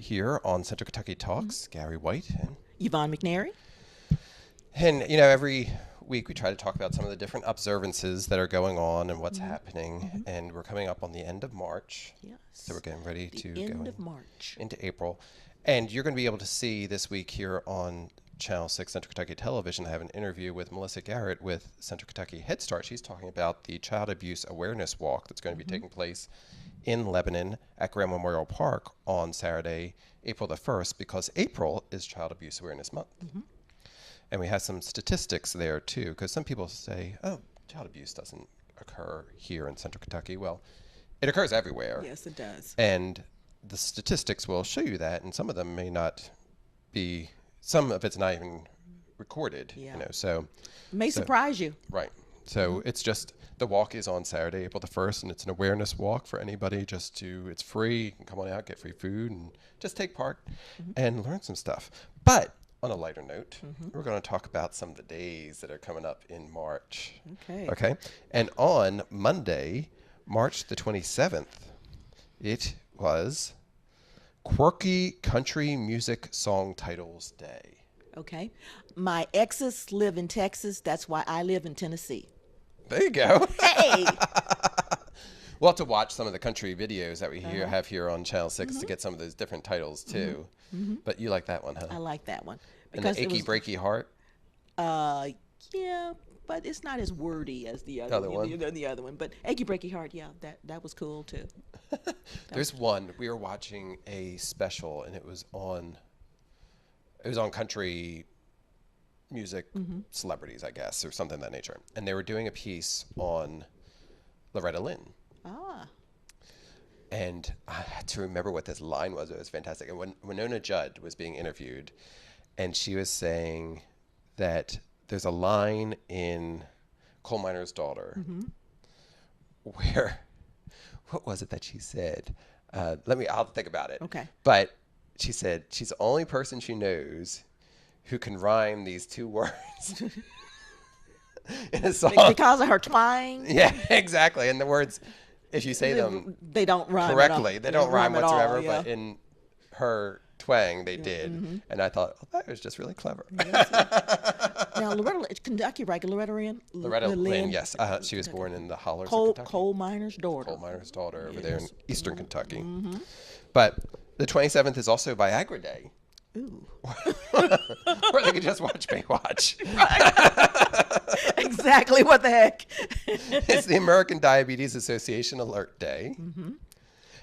here on Central Kentucky Talks, Gary White. Yvonne McNary. And, every week we try to talk about some of the different observances that are going on and what's happening. And we're coming up on the end of March. Yes. So we're getting ready to go end of March. into April. And you're going to be able to see this week here on Channel 6 Central Kentucky Television. I have an interview with Melissa Garrett with Central Kentucky Head Start. She's talking about the Child Abuse Awareness Walk that's going to be taking place in Lebanon at Graham Memorial Park on Saturday, April the 1st, because April is Child Abuse Awareness Month. And we have some statistics there, too, because some people say, oh, child abuse doesn't occur here in Central Kentucky. Well, it occurs everywhere. Yes, it does. And the statistics will show you that, and some of them may not be, some of it's not even recorded, so. May surprise you. Right. So it's just, the walk is on Saturday, April the 1st, and it's an awareness walk for anybody it's free. You can come on out, get free food, and just take part and learn some stuff. But on a lighter note, we're going to talk about some of the days that are coming up in March. Okay. And on Monday, March the 27th, it was Quirky Country Music Song Titles Day. Okay. My exes live in Texas. That's why I live in Tennessee. There you go. Hey! We'll have to watch some of the country videos that we have here on Channel 6 to get some of those different titles, too. But you like that one, huh? I like that one. And the Achy Breaky Heart? Yeah, but it's not as wordy as the other one. The other one. But Achy Breaky Heart, yeah, that was cool, too. There's one. We were watching a special, and it was on country music celebrities, I guess, or something of that nature. And they were doing a piece on Loretta Lynn. Ah. And I had to remember what this line was. It was fantastic. And when Winona Judd was being interviewed, and she was saying that there's a line in Coal Miner's Daughter where, what was it that she said? I'll think about it. Okay. But she said she's the only person she knows who can rhyme these two words in a song. Because of her twang? Yeah, exactly. And the words, if you say them they don't rhyme correctly, they don't rhyme whatsoever, all, yeah. But in her twang, they did. And I thought, that was just really clever. Now, Kentucky, right? Loretta Lynn, yes. She was born in the Hollers of Kentucky. Coal Miner's Daughter. Coal Miner's Daughter over there in eastern Kentucky. But the 27th is also Viagra Day. Ooh. Or they could just watch Baywatch. Exactly. What the heck? It's the American Diabetes Association Alert Day.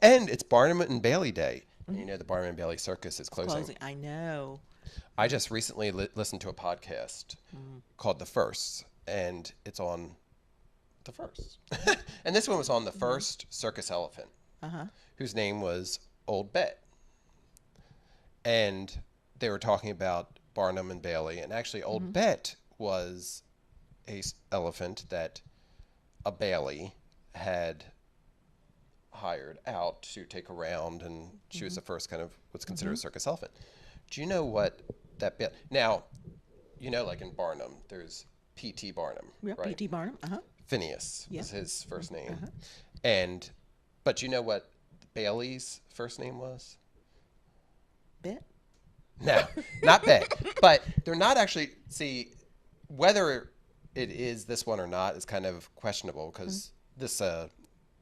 And it's Barnum and Bailey Day. And the Barnum and Bailey Circus is closing. I know. I just recently listened to a podcast called The First, and it's on The First. And this one was on the first circus elephant, whose name was Old Bet. And they were talking about Barnum and Bailey, and actually Old Bet was a elephant that a Bailey had hired out to take around, and she was the first kind of what's considered a circus elephant. Do you know what that now, like in Barnum, there's P.T. Barnum, Yeah, right? P.T. Barnum, Phineas was his first name. But you know what Bailey's first name was? Bet? No, not Bet. But they're not actually, whether it is this one or not is kind of questionable, because the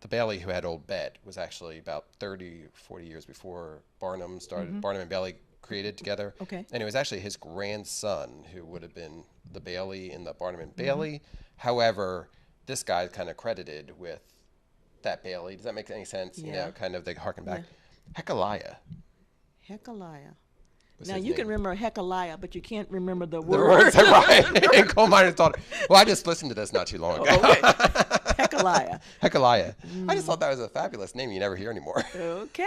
Bailey who had Old Bet was actually about 30, 40 years before Barnum started. Barnum and Bailey created together. Okay. And it was actually his grandson who would have been the Bailey in the Barnum and Bailey. However, this guy's kind of credited with that Bailey. Does that make any sense? Yeah. Kind of they harken back. Hecaliah. Now, you can remember Hecaliah, but you can't remember the The word. words are right. In Coal Miner's Daughter. Well, I just listened to this not too long ago. Okay. Hecaliah. Hecaliah. I just thought that was a fabulous name you never hear anymore. Okay.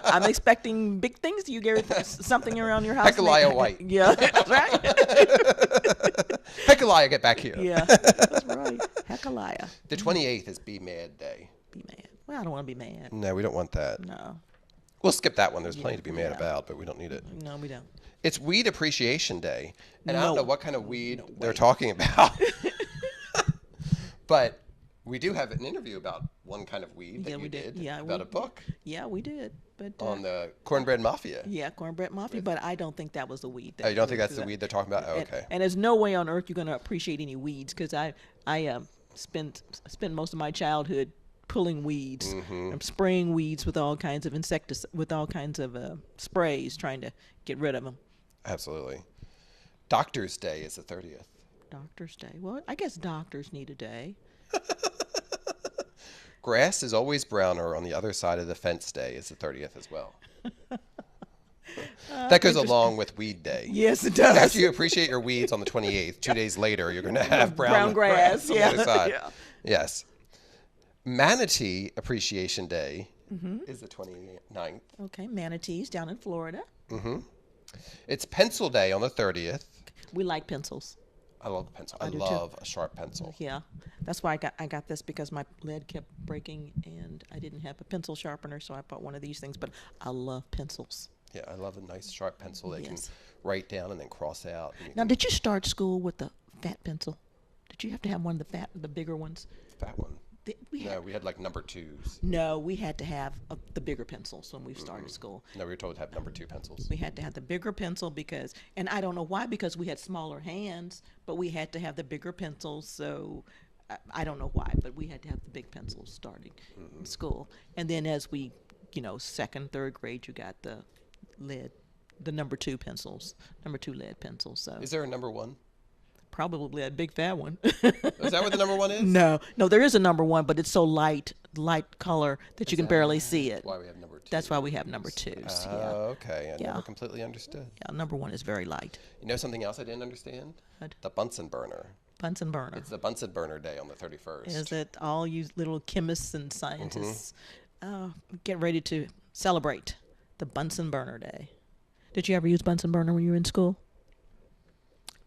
I'm expecting big things to you, Gary. Something around your house. Hecaliah White. Yeah, that's right. Hecaliah, get back here. Yeah, that's right. Hecaliah. The 28th is Be Mad Day. Be mad. Well, I don't want to be mad. No, we don't want that. No. We'll skip that one. There's plenty to be mad about, but we don't need it. No, we don't. It's Weed Appreciation Day. And I don't know what kind of weed they're way. talking about. But We do have an interview about one kind of weed that you did. Yeah, about a book. Yeah, we did. But on the Cornbread Mafia. Yeah, Cornbread Mafia, but I don't think that was the weed. You don't think that's the weed they're talking about? Oh, okay. And there's no way on earth you're going to appreciate any weeds, because I spent most of my childhood pulling weeds, spraying weeds with all kinds of sprays, trying to get rid of them. Absolutely. Doctor's Day is the 30th. Doctor's Day. Well, I guess doctors need a day. Grass is always browner on the other side of the fence day is the 30th as well. That goes along with Weed Day. Yes, it does. After you appreciate your weeds on the 28th, 2 days later, you're going to have brown grass on the other side. Yeah. Yes. Manatee Appreciation Day is the 29th. Okay, manatees down in Florida. It's Pencil Day on the 30th. We like pencils. I love the pencil. I love a sharp pencil. Yeah, that's why I got this, because my lead kept breaking and I didn't have a pencil sharpener, so I bought one of these things. But I love pencils. Yeah, I love a nice sharp pencil that you can write down and then cross out. Now, did you start school with the fat pencil? Did you have to have one of the bigger ones? Fat one. We had like number 2s. No, we had to have the bigger pencils when we started school. No, we were told to have number 2 pencils. We had to have the bigger pencil because, and I don't know why, because we had smaller hands, but we had to have the bigger pencils. So I don't know why, but we had to have the big pencils starting in school. And then as we, second, third grade, you got the lead, the number 2 pencils, number 2 lead pencils. So is there a number 1? Probably a big fat one. Is that what the number 1 is? No, there is a number 1, but it's so light color that you can barely see it. That's why we have number 2. That's why we have number 2s. Okay. I never completely understood. Yeah, number 1 is very light. You know something else I didn't understand? What? The Bunsen burner. Bunsen burner. It's the Bunsen burner day on the 31st. Is it? All you little chemists and scientists get ready to celebrate the Bunsen burner day. Did you ever use Bunsen burner when you were in school?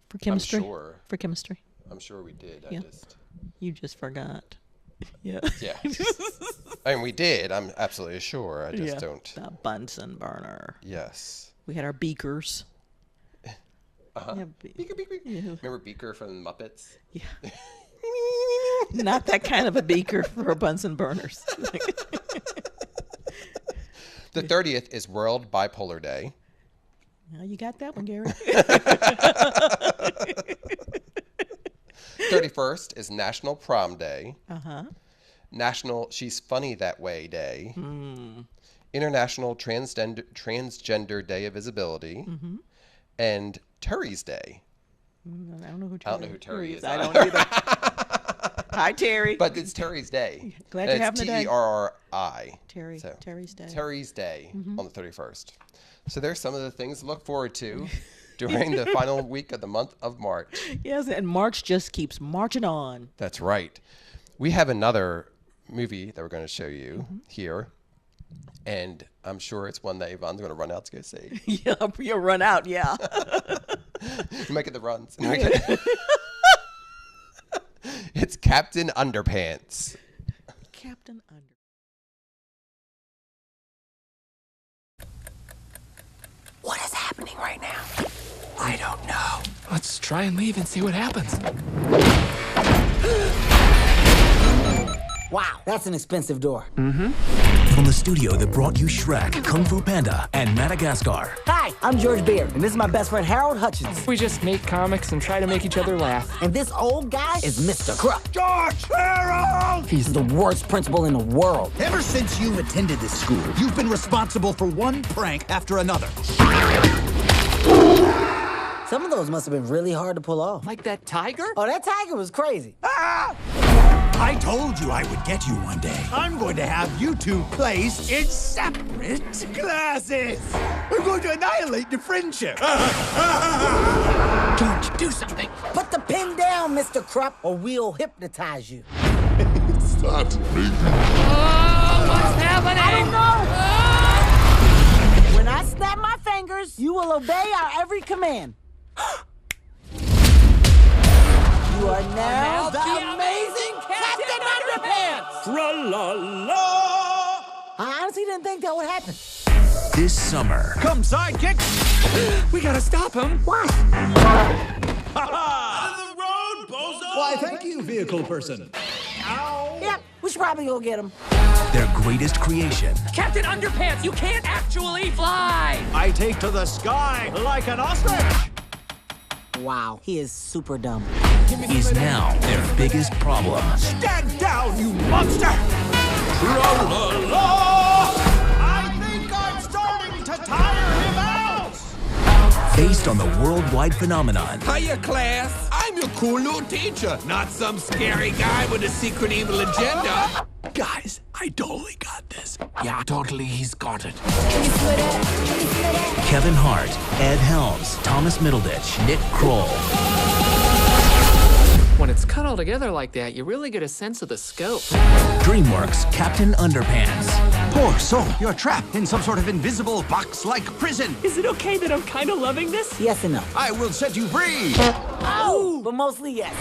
For chemistry? I'm sure. For chemistry? I'm sure we did. Yeah. You just forgot. Yeah. Yeah. I mean, we did. I'm absolutely sure. I just don't. The Bunsen burner. Yes. We had our beakers. Yeah, Beaker. Yeah. Remember Beaker from the Muppets? Yeah. Not that kind of a beaker for Bunsen burners. The 30th is World Bipolar Day. Now you got that one, Gary. 31st is National Prom Day. National She's Funny That Way Day. International Transgender Day of Visibility. And Terry's Day. I don't know who Terry is. I don't either. Hi, Terry. But it's Terry's Day. Glad you're having a day. Terri. Terry's Day. Terry's Day on the 31st. So there's some of the things to look forward to during the final week of the month of March. Yes, and March just keeps marching on. That's right. We have another movie that we're going to show you here. And I'm sure it's one that Yvonne's going to run out to go see. Yeah, you'll run out, yeah. You might get the runs. It's Captain Underpants. Captain Underpants. What is happening right now? I don't know. Let's try and leave and see what happens. Wow, that's an expensive door. From the studio that brought you Shrek, Kung Fu Panda, and Madagascar. Hi, I'm George Beard, and this is my best friend Harold Hutchins. We just make comics and try to make each other laugh. And this old guy is Mr. Krupp. George! Harold! He's the worst principal in the world. Ever since you attended this school, you've been responsible for one prank after another. Some of those must have been really hard to pull off. Like that tiger? Oh, that tiger was crazy. Ah! I told you I would get you one day. I'm going to have you two placed in separate classes. We're going to annihilate your friendship. George, do something. Put the pin down, Mr. Krupp, or we'll hypnotize you. Start moving. What's happening? I don't know. When I snap my fingers, you will obey our every command. You are now the amazing Captain Underpants! Tra-la-la! I honestly didn't think that would happen. This summer, come sidekick. We gotta stop him. What? Out of the road, bozo! Why, thank you, vehicle person. Ow! We should probably go get him. Their greatest creation. Captain Underpants, you can't actually fly! I take to the sky like an ostrich. Wow, he is super dumb. Is now their biggest problem. Stand down, you monster! I think I'm starting to tire him out! Based on the worldwide phenomenon. Hiya, class. I'm your cool new teacher, not some scary guy with a secret evil agenda. Guys, I totally got this. Yeah, totally, he's got it. Kevin Hart, Ed Helms, Thomas Middleditch, Nick Kroll. When it's cut all together like that, you really get a sense of the scope. DreamWorks' Captain Underpants. Poor soul, you're trapped in some sort of invisible box-like prison. Is it okay that I'm kind of loving this? Yes and no. I will set you free. Oh, but mostly yes.